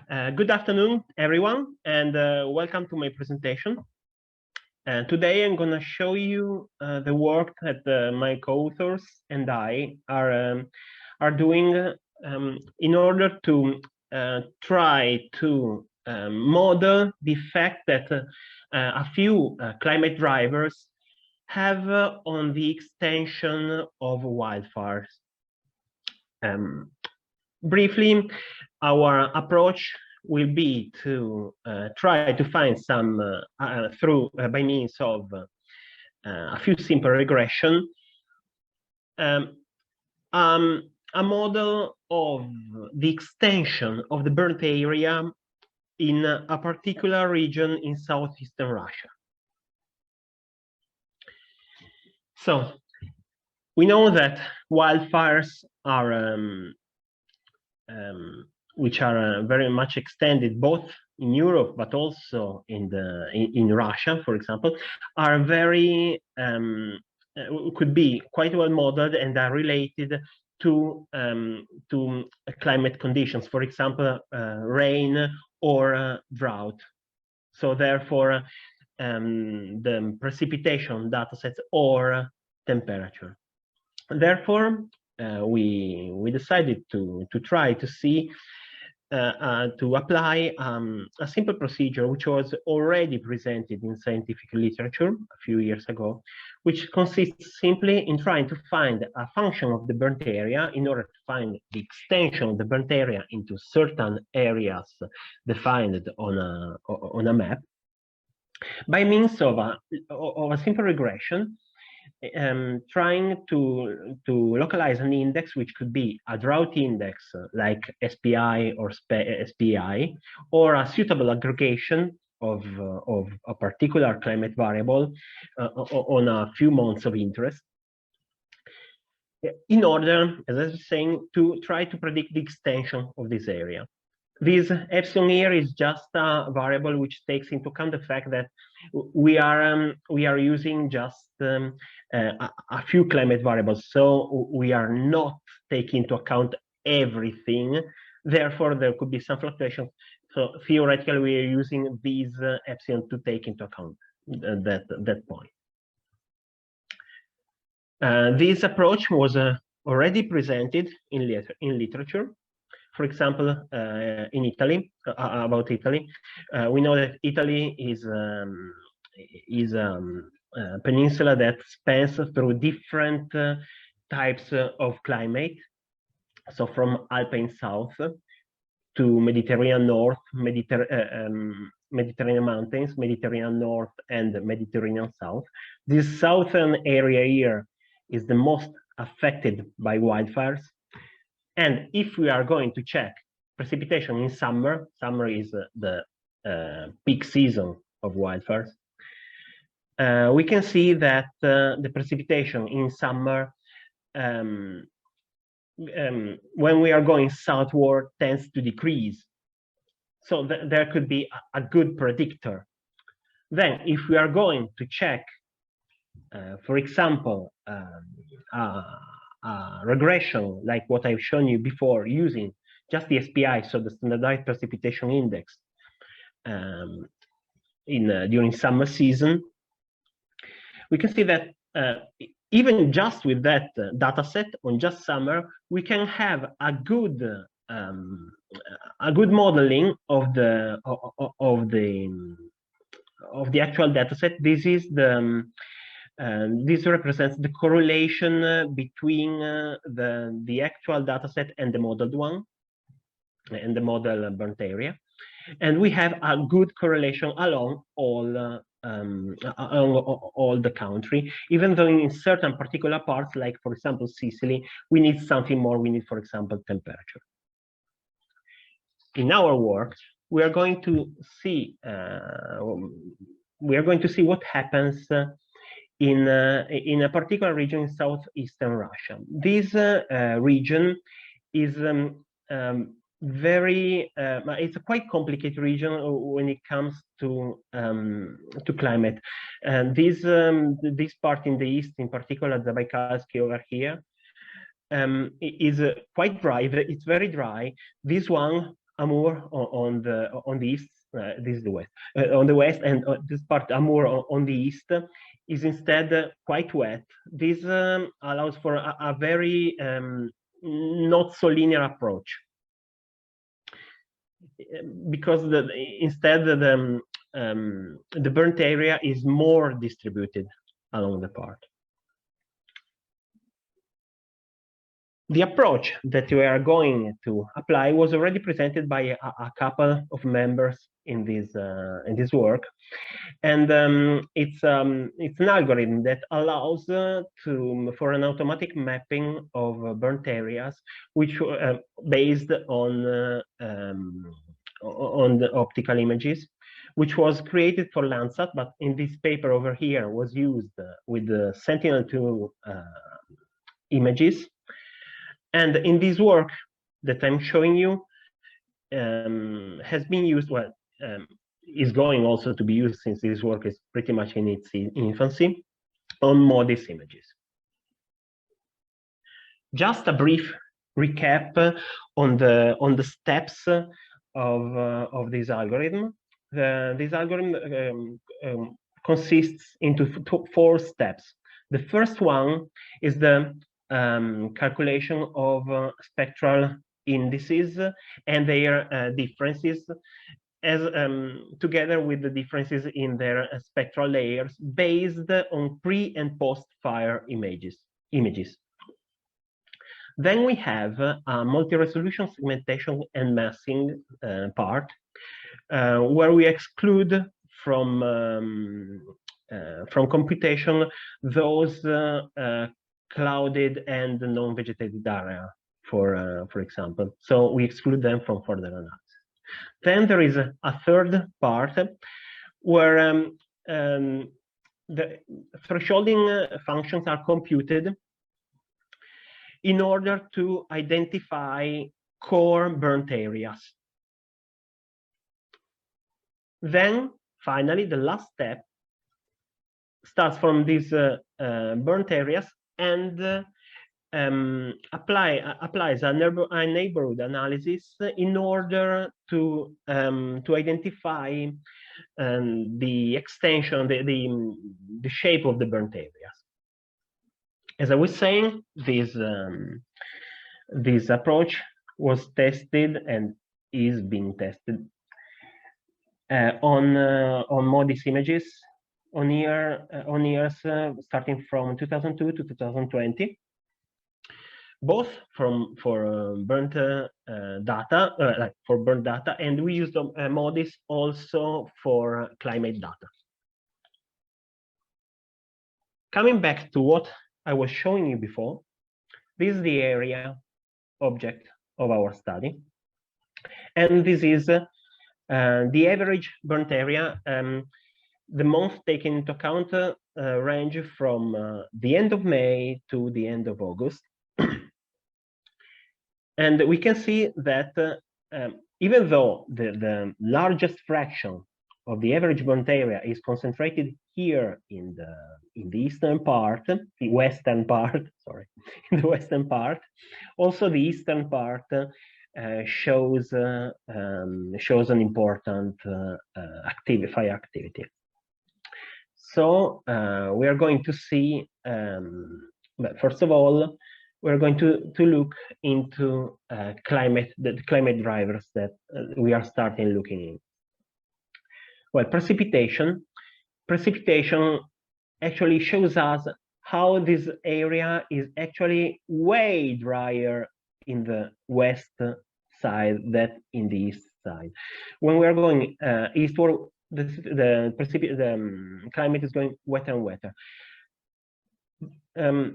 Good afternoon, everyone, and welcome to my presentation. Today I'm going to show you the work that my co-authors and I are doing in order to try to model the effect that a few climate drivers have on the extension of wildfires. Briefly, our approach will be to try to find some by means of a few simple regression, a model of the extension of the burnt area in a particular region in southeastern Russia. So we know that wildfires are which are very much extended both in Europe but also in Russia, for example, are very could be quite well modeled and are related to climate conditions, for example, rain or drought. So therefore, the precipitation datasets or temperature. Therefore, we decided to try to see to apply a simple procedure which was already presented in scientific literature a few years ago, which consists simply in trying to find a function of the burnt area in order to find the extension of the burnt area into certain areas defined on a map by means of a simple regression, trying to localize an index which could be a drought index like SPI or SPI, or a suitable aggregation of a particular climate variable on a few months of interest, in order, as I was saying, to try to predict the extension of this area. This epsilon here is just a variable which takes into account the fact that we are using just a few climate variables, so we are not taking into account everything. Therefore, there could be some fluctuations. So theoretically, we are using these epsilon to take into account that point. This approach was already presented in literature. For example, in Italy, about Italy, we know that Italy is a peninsula that spans through different types of climate. So from Alpine South to Mediterranean North, Mediterranean mountains, Mediterranean North, and Mediterranean South. This southern area here is the most affected by wildfires. And if we are going to check precipitation in summer, summer is the peak season of wildfires, we can see that the precipitation in summer, when we are going southward, tends to decrease. So there could be a good predictor. Then, if we are going to check, for example, regression like what I've shown you before, using just the SPI, so the standardized precipitation index, during summer season, we can see that even just with that data set on just summer, we can have a good modeling of the actual data set. This is this represents the correlation between the actual data set and the modeled one, and the model burnt area. And we have a good correlation along all the country, even though in certain particular parts, like for example Sicily, we need something more. We need, for example, temperature. In our work, we are going to see what happens in a particular region in southeastern Russia. This region is it's a quite complicated region when it comes to climate. And this part in the east, in particular the Baikalsky over here, is quite dry. It's very dry. This one Amur on the east. This is the west. On the west, and this part Amur on the east is instead quite wet. This allows for a very not so linear approach, because instead the burnt area is more distributed along the part. The approach that we are going to apply was already presented by a couple of members in this work, and it's an algorithm that allows for an automatic mapping of burnt areas, which based on the optical images, which was created for Landsat, but in this paper over here was used with the Sentinel-2 images. And in this work that I'm showing you has been used, well, is going also to be used, since this work is pretty much in its infancy, on MODIS images. Just a brief recap on the steps of this algorithm. This algorithm consists into 4 steps. The first one is the calculation of spectral indices and their differences, as together with the differences in their spectral layers based on pre and post fire images. Then we have a multi-resolution segmentation and massing part, where we exclude from computation those clouded and non-vegetated area, for example. So we exclude them from further analysis. Then there is a third part where the thresholding functions are computed in order to identify core burnt areas. Then finally, the last step starts from these burnt areas and applies a neighborhood analysis in order to identify the extension, the shape of the burnt areas. As I was saying, this approach was tested and is being tested on MODIS images on years starting from 2002 to 2020, both for burnt data, and we used MODIS also for climate data. Coming back to what I was showing you before, this is the area object of our study, and this is the average burnt area. The month taken into account range from the end of May to the end of August. And we can see that even though the largest fraction of the average burnt area is concentrated here in the eastern part, the western part, sorry, in the western part, also the eastern part shows an important fire activity. So we are going to see, but first of all, we're going to look into the climate drivers that we are starting looking in. Well, precipitation actually shows us how this area is actually way drier in the west side than in the east side. When we are going eastward, the climate is going wetter and wetter.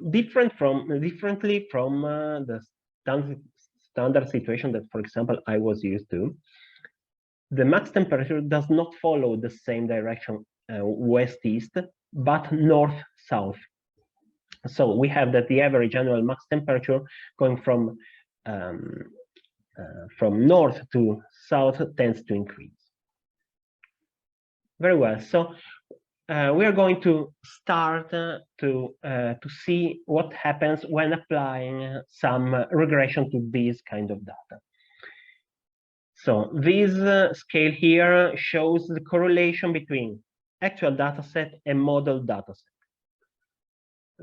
Differently from the standard situation that, for example, I was used to. The max temperature does not follow the same direction west-east, but north-south. So we have that the average annual max temperature going from north to south tends to increase. Very well. So we are going to start to see what happens when applying some regression to these kind of data. So this scale here shows the correlation between actual data set and model data set.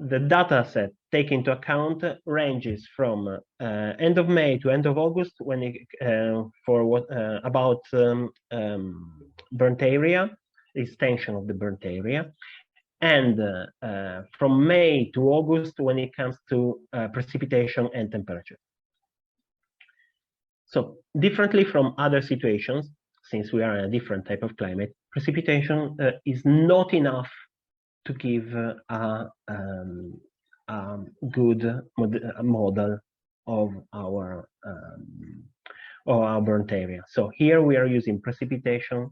The data set taken into account ranges from end of May to end of August when it, for what about burnt area, extension of the burnt area, and from May to August when it comes to precipitation and temperature. So differently from other situations, since we are in a different type of climate, precipitation is not enough to give a good model of our burnt area. So here we are using precipitation,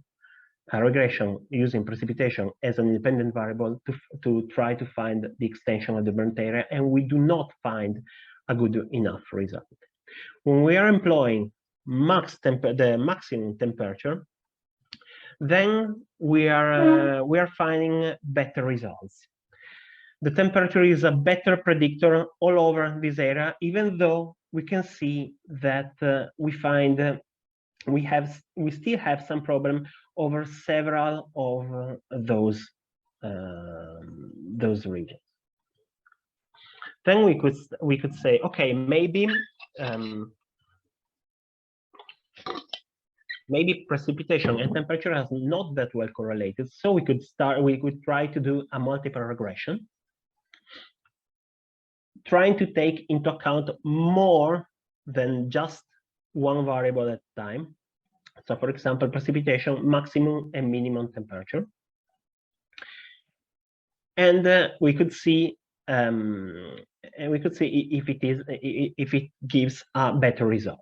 regression using precipitation as an independent variable to try to find the extension of the burnt area, and we do not find a good enough result. When we are employing the maximum temperature, then we are finding better results. The temperature is a better predictor all over this area, even though we can see that we still have some problem over several of those regions. Then we could say, okay, maybe maybe precipitation and temperature is not that well correlated. So we could try to do a multiple regression, trying to take into account more than just one variable at a time. So for example, precipitation, maximum and minimum temperature. And we could see if it gives a better result.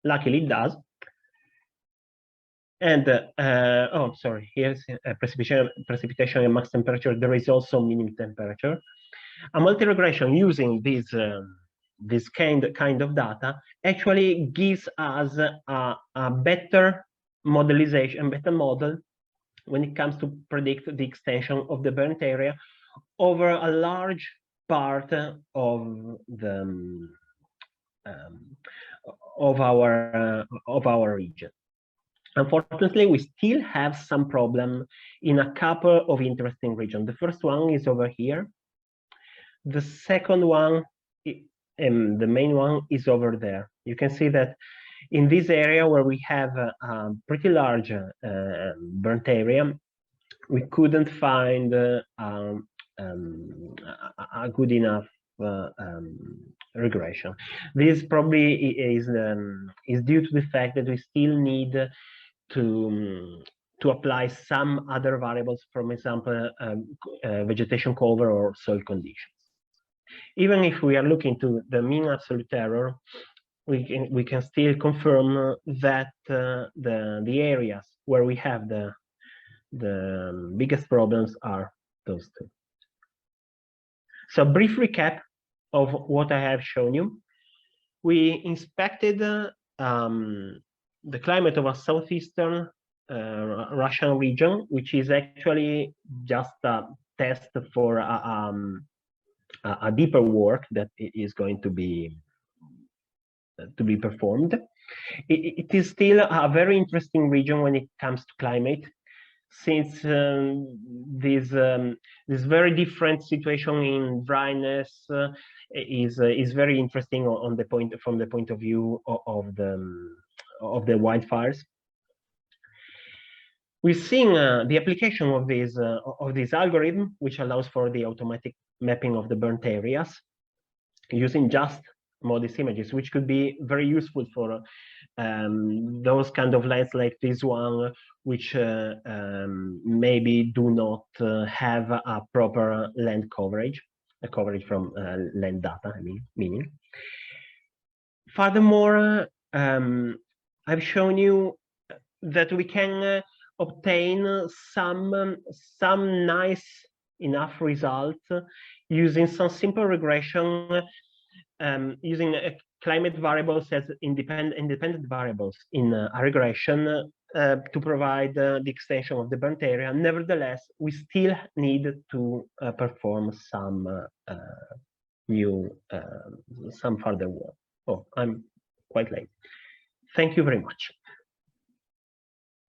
Luckily it does. And oh, sorry, here's precipitation and max temperature. There is also minimum temperature. A multi-regression using this kind of data actually gives us a better modelization, better model when it comes to predict the extension of the burnt area over a large part of the of our region. Unfortunately, we still have some problem in a couple of interesting regions. The first one is over here. The second one, the main one, is over there. You can see that in this area where we have a pretty large burnt area, we couldn't find a good enough regression. This probably is due to the fact that we still need to apply some other variables, for example, vegetation cover or soil conditions. Even if we are looking to the mean absolute error, we can still confirm that the areas where we have the biggest problems are those two. So brief recap of what I have shown you. We inspected the climate of a southeastern Russian region, which is actually just a test for a deeper work that is going to be performed. It is still a very interesting region when it comes to climate, since this very different situation in dryness is very interesting from the point of view of the wildfires. We've seen the application of this algorithm, which allows for the automatic mapping of the burnt areas using just modest images, which could be very useful for those kind of lands like this one, which maybe do not have a proper land coverage, a coverage from land data, meaning. Furthermore, I've shown you that we can obtain some nice enough results using some simple regression, using climate variables as independent variables in a regression to provide the extension of the burnt area. Nevertheless, we still need to perform some further work. Oh, I'm quite late. Thank you very much.